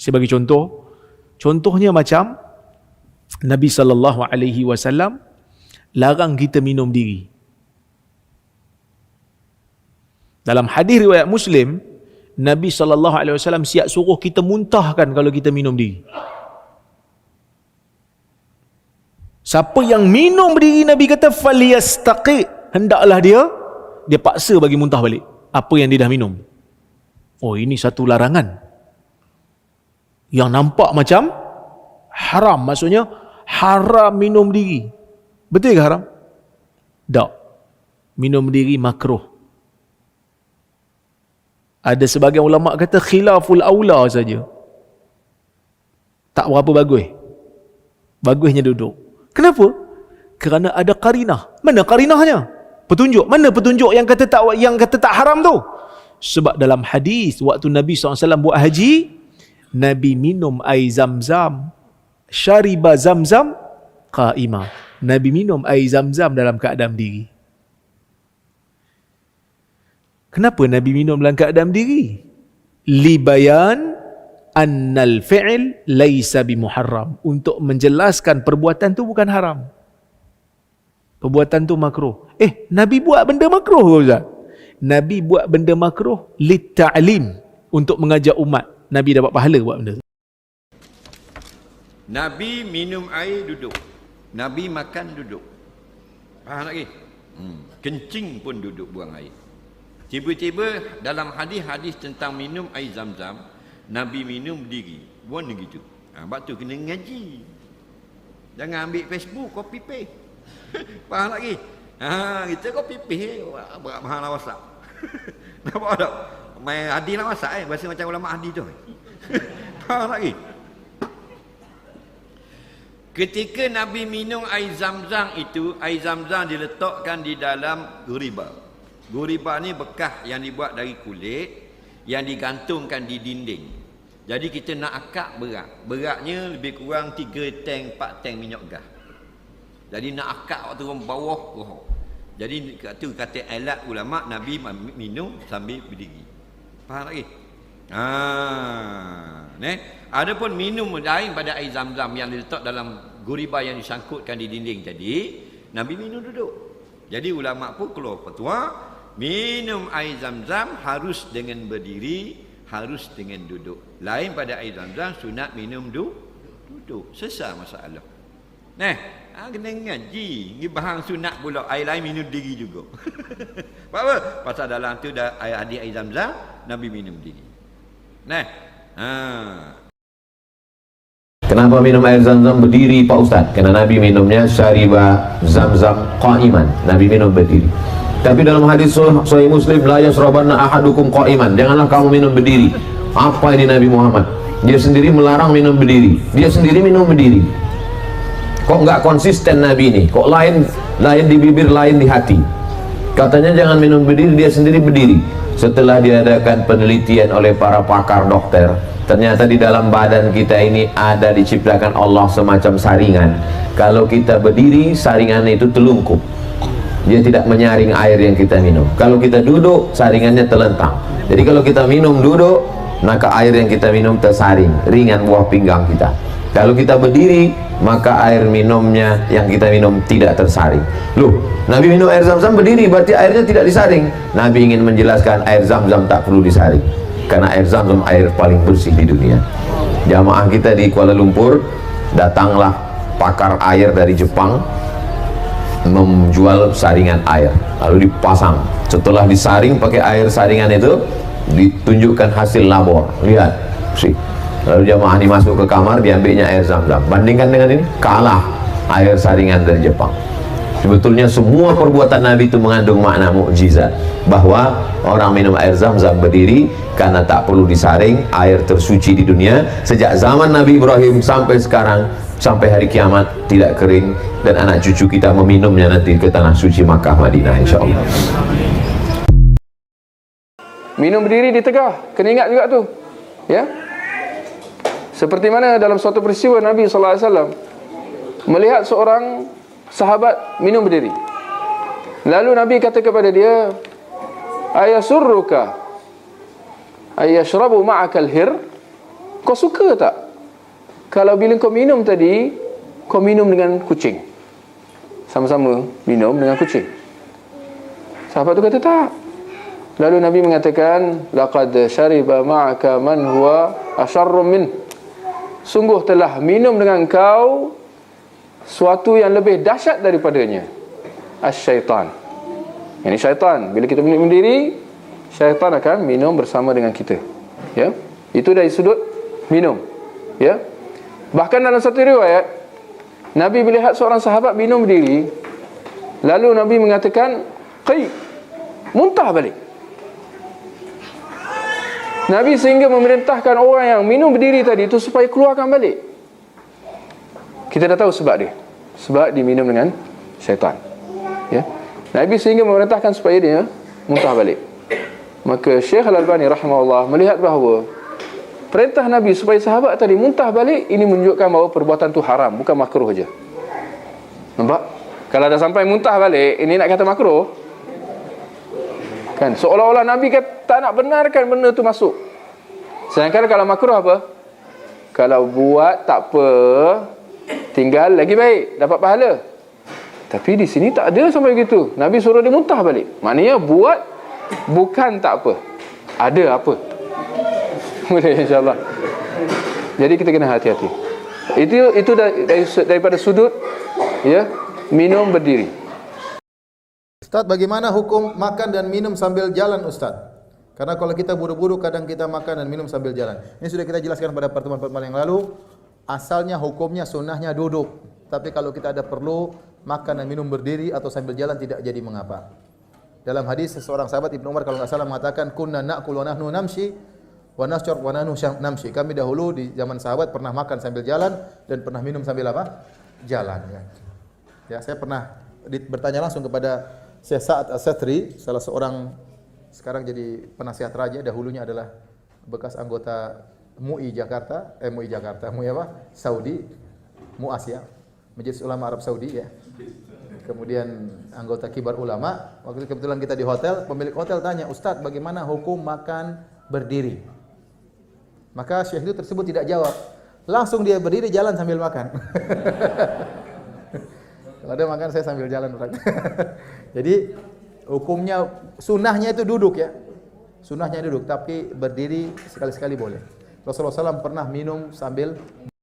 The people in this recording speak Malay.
Saya bagi contoh. Contohnya macam Nabi SAW larang kita minum diri. Dalam hadis riwayat Muslim, Nabi SAW siap suruh kita muntahkan kalau kita minum diri. Siapa yang minum berdiri, Nabi kata falyastaqi, hendaklah dia paksa bagi muntah balik apa yang dia dah minum. Oh, ini satu larangan yang nampak macam haram. Maksudnya haram minum diri. Betul ke haram? Tak. Minum diri makruh. Ada sebagian ulama kata khilaful aula saja. Tak berapa bagus. Bagusnya duduk. Kenapa? Kerana ada qarinah. Mana qarinahnya? Petunjuk. Mana petunjuk yang kata tak haram tu? Sebab dalam hadis waktu Nabi SAW buat haji, Nabi minum air Zamzam, syariba Zamzam qa'imah. Nabi minum air Zamzam dalam keadaan diri. Kenapa Nabi minum dalam keadaan diri? Libayan annal fi'il laisa bimuharram, untuk menjelaskan perbuatan tu bukan haram. Perbuatan tu makruh. Nabi buat benda makruh ke Ustaz? Nabi buat benda makruh litta'lim, untuk mengajar umat. Nabi dapat pahala buat benda tu. Nabi minum air duduk. Nabi makan duduk. Faham lagi? Kencing pun duduk buang air. Tiba-tiba dalam hadis-hadis tentang minum air Zam-Zam, Nabi minum berdiri. Buat begitu. Sebab tu kena ngaji. Jangan ambil Facebook, copy paste. Faham lagi? Kita copy paste. Berat mahal lah WhatsApp. Nampak tak? Main hadis lah WhatsApp bahasa macam ulama hadis tu. Faham lagi? Ketika Nabi minum air Zam-Zam itu, air Zam-Zam diletakkan di dalam guriba. Guriba ni bekas yang dibuat dari kulit, yang digantungkan di dinding. Jadi kita nak akak berat. Beratnya lebih kurang 3 tank, 4 tank minyak gas. Jadi nak akak waktu turun bawah. Jadi itu kata alat ulama, Nabi minum sambil berdiri. Faham lagi? Adapun minum lain pada air Zam-Zam yang diletak dalam guriba yang disangkutkan di dinding tadi, Nabi minum duduk. Jadi ulama pun keluar fatwa, minum air Zam-Zam harus dengan berdiri, harus dengan duduk. Lain pada air Zam-Zam sunat minum duduk. Selesai masalah. Kena ngaji. Ni bahan sunat pula, air lain minum diri juga. Apa? Pasal dalam tu dah air Zam-Zam, Nabi minum diri. Kenapa minum air Zam-Zam berdiri Pak Ustaz? Kerana Nabi minumnya syariba Zam-Zam qa'iman. Nabi minum berdiri. Tapi dalam hadis Sahih Muslim, la yasrabanna ahadukum qa'iman. Janganlah kamu minum berdiri. Apa ini Nabi Muhammad? Dia sendiri melarang minum berdiri. Dia sendiri minum berdiri. Kok enggak konsisten Nabi ini? Kok lain di bibir, lain di hati? Katanya jangan minum berdiri, dia sendiri berdiri. Setelah diadakan penelitian oleh para pakar dokter, ternyata di dalam badan kita ini ada diciptakan Allah semacam saringan. Kalau kita berdiri, saringan itu telungkup. Dia tidak menyaring air yang kita minum. Kalau kita duduk, saringannya telentang. Jadi kalau kita minum duduk, maka air yang kita minum tersaring, ringan buah pinggang kita. Kalau kita berdiri, maka air minumnya yang kita minum tidak tersaring. Loh, Nabi minum air Zam-Zam berdiri, berarti airnya tidak disaring. Nabi ingin menjelaskan air Zam-Zam tak perlu disaring, karena air Zam-Zam air paling bersih di dunia. Jamaah kita di Kuala Lumpur, datanglah pakar air dari Jepang menjual saringan air, lalu dipasang. Setelah disaring pakai air saringan itu, ditunjukkan hasil labor. Lihat, sih. Lalu jamaah ini masuk ke kamar, diambilnya air Zam-Zam. Bandingkan dengan ini, kalah air saringan dari Jepang. Sebetulnya semua perbuatan Nabi itu mengandung makna mukjizat, bahwa orang minum air Zam-Zam berdiri karena tak perlu disaring, air tersuci di dunia sejak zaman Nabi Ibrahim sampai sekarang, sampai hari kiamat tidak kering, dan anak cucu kita meminumnya nanti ke tanah suci Makkah Madinah insyaallah. Minum berdiri ditegah, kena ingat juga tu. Ya. Seperti mana dalam suatu peristiwa Nabi SAW melihat seorang sahabat minum berdiri. Lalu Nabi kata kepada dia, ayasurruka ayashrabu ma'aka al-hir? kau suka tak kalau bila kau minum tadi, kau minum dengan kucing? Sama-sama minum dengan kucing. Sahabat tu kata tak. Lalu Nabi mengatakan, laqad syariba ma'aka man huwa asyarrum min. Sungguh telah minum dengan kau suatu yang lebih dahsyat daripadanya. Asy-syaitan. Ini syaitan. Bila kita minum diri, syaitan akan minum bersama dengan kita. Ya. Itu dari sudut minum. Ya. Bahkan dalam satu riwayat, Nabi melihat seorang sahabat minum berdiri, lalu Nabi mengatakan, qi, muntah balik. Nabi sehingga memerintahkan orang yang minum berdiri tadi itu supaya keluarkan balik. Kita dah tahu sebab dia. Sebab dia minum dengan syaitan. Ya. Nabi sehingga memerintahkan supaya dia muntah balik. Maka Syekh Al-Albani rahimahullah melihat bahawa perintah Nabi supaya sahabat tadi muntah balik, ini menunjukkan bahawa perbuatan tu haram, bukan makruh je. Nampak? Kalau dah sampai muntah balik, ini nak kata makruh? Kan? Seolah-olah Nabi tak nak benarkan benda tu masuk. Sedangkan kalau makruh apa? Kalau buat tak apa, tinggal lagi baik, dapat pahala. Tapi di sini tak ada sampai begitu. Nabi suruh dia muntah balik. Maknanya buat bukan tak apa, ada apa. Boleh, insyaAllah. Jadi kita kena hati-hati. Itu daripada sudut, ya, minum berdiri. Ustaz, bagaimana hukum makan dan minum sambil jalan, Ustaz? Karena kalau kita buru-buru kadang kita makan dan minum sambil jalan. Ini sudah kita jelaskan pada pertemuan-pertemuan yang lalu. Asalnya hukumnya sunnahnya duduk. Tapi kalau kita ada perlu makan dan minum berdiri atau sambil jalan tidak jadi mengapa. Dalam hadis seorang sahabat Ibnu Umar kalau enggak salah mengatakan, kunna na'kul wa nahnu namshi wa nashur wa nahnu namshi. Kami dahulu di zaman sahabat pernah makan sambil jalan dan pernah minum sambil apa? Jalan. Ya, saya pernah bertanya langsung kepada Syekh Sa'ad As-Satri, salah seorang sekarang jadi penasihat raja, dahulunya adalah bekas anggota MUI Jakarta, MUI apa? Saudi, MUAS ya, Majelis Ulama Arab Saudi ya. Kemudian anggota kibar ulama. Waktu itu kebetulan kita di hotel, pemilik hotel tanya, "Ustaz, bagaimana hukum makan berdiri?" Maka syekh itu tersebut tidak jawab. Langsung dia berdiri jalan sambil makan. Kalau ada makan saya sambil jalan. Jadi hukumnya sunnahnya itu duduk ya. Sunnahnya duduk, tapi berdiri sekali-sekali boleh. Rasulullah SAW pernah minum sambil